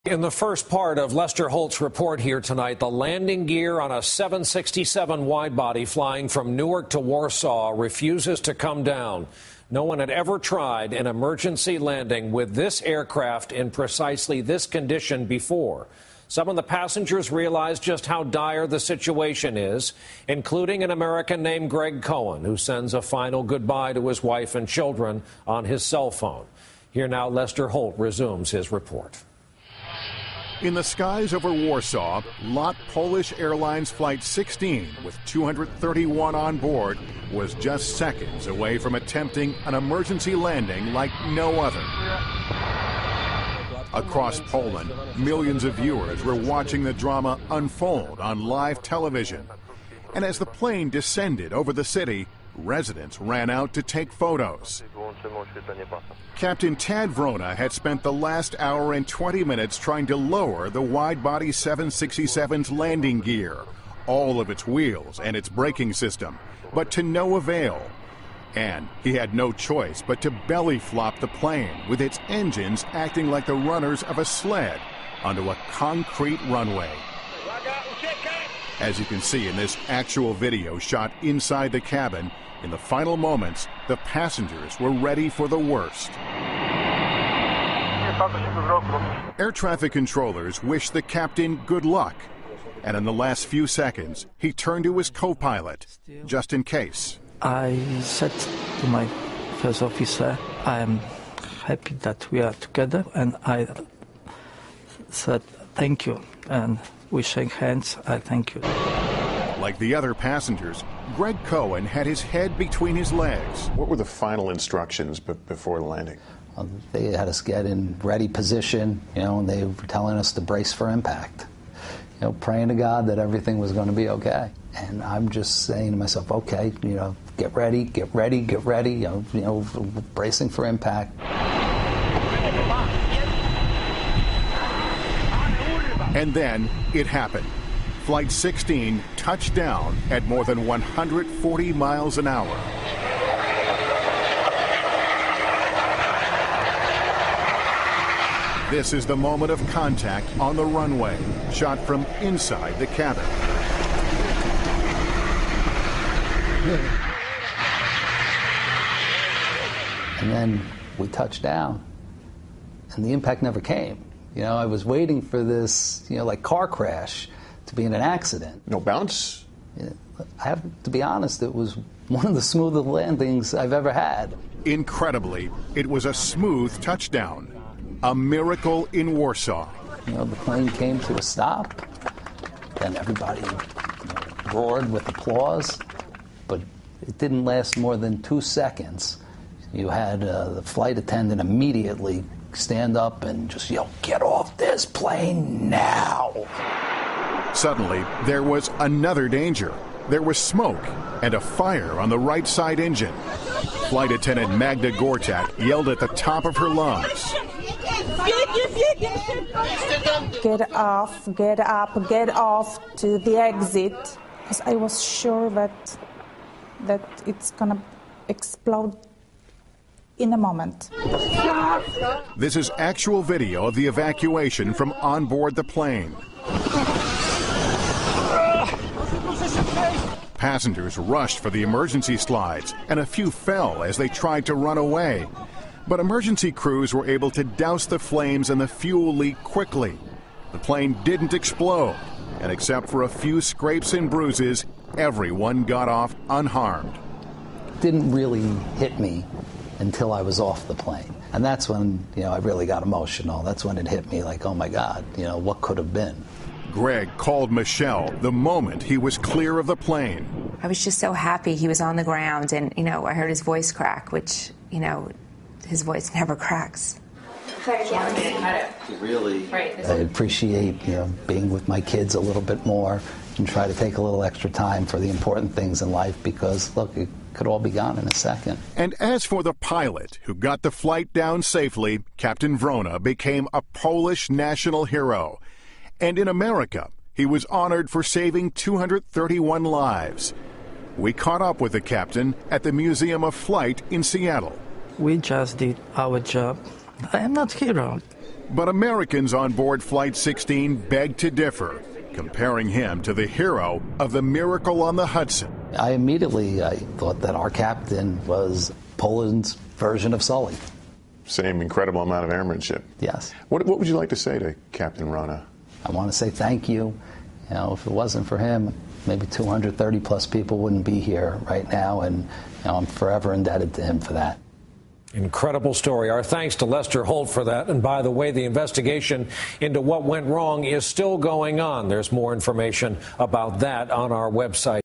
In the first part of Lester Holt's report here tonight, the landing gear on a 767 widebody flying from Newark to Warsaw refuses to come down. No one had ever tried an emergency landing with this aircraft in precisely this condition before. Some of the passengers realized just how dire the situation is, including an American named Greg Cohen, who sends a final goodbye to his wife and children on his cell phone. Here now, Lester Holt resumes his report. In the skies over Warsaw, LOT Polish Airlines Flight 16, with 231 on board, was just seconds away from attempting an emergency landing like no other. Across Poland, millions of viewers were watching the drama unfold on live television. And as the plane descended over the city, residents ran out to take photos. Captain Tad Vrona had spent the last hour and 20 minutes trying to lower the wide-body 767's landing gear, all of its wheels and its braking system, but to no avail. And he had no choice but to belly flop the plane, with its engines acting like the runners of a sled onto a concrete runway. As you can see in this actual video shot inside the cabin, in the final moments, the passengers were ready for the worst. Air traffic controllers wished the captain good luck. And in the last few seconds, he turned to his co-pilot, just in case. I said to my first officer, I am happy that we are together. And I said, thank you. And we shake hands. I thank you. Like the other passengers, Greg Cohen had his head between his legs. What were the final instructions before the landing? They had us get in ready position, and they were telling us to brace for impact. Praying to God that everything was going to be okay. And I'm just saying to myself, okay, get ready, get ready, get ready, bracing for impact. And then it happened. Flight 16 touched down at more than 140 miles an hour. This is the moment of contact on the runway, shot from inside the cabin. And then we touched down, and the impact never came. I was waiting for this, like car crash, to be in an accident. No bounce? I have to be honest, it was one of the smoothest landings I've ever had. Incredibly, it was a smooth touchdown. A miracle in Warsaw. The plane came to a stop, then everybody roared with applause, but it didn't last more than 2 seconds. You had the flight attendant immediately stand up and just yell, "Get off this plane now!" Suddenly, there was another danger. There was smoke and a fire on the right side engine. Flight attendant Magda Gortat yelled at the top of her lungs. Get off, get up, get off to the exit. Because I was sure that it's going to explode in a moment. This is actual video of the evacuation from on board the plane. Passengers rushed for the emergency slides, and a few fell as they tried to run away. But emergency crews were able to douse the flames and the fuel leak quickly. The plane didn't explode, and except for a few scrapes and bruises, everyone got off unharmed. It didn't really hit me until I was off the plane. And that's when, I really got emotional. That's when it hit me like, oh my God, what could have been? Greg called Michelle the moment he was clear of the plane. I was just so happy he was on the ground, and, I heard his voice crack, which, his voice never cracks. Really, I appreciate, being with my kids a little bit more and try to take a little extra time for the important things in life because, look, it could all be gone in a second. And as for the pilot who got the flight down safely, Captain Vrona became a Polish national hero. And in America, he was honored for saving 231 lives. We caught up with the captain at the Museum of Flight in Seattle. We just did our job. I am not hero. But Americans on board Flight 16 beg to differ, comparing him to the hero of the Miracle on the Hudson. I immediately thought that our captain was Poland's version of Sully. Same incredible amount of airmanship. Yes. What would you like to say to Captain Rana? I want to say thank you. You know, if it wasn't for him, maybe 230 plus people wouldn't be here right now, and I'm forever indebted to him for that. Incredible story. Our thanks to Lester Holt for that. And by the way, the investigation into what went wrong is still going on. There's more information about that on our website.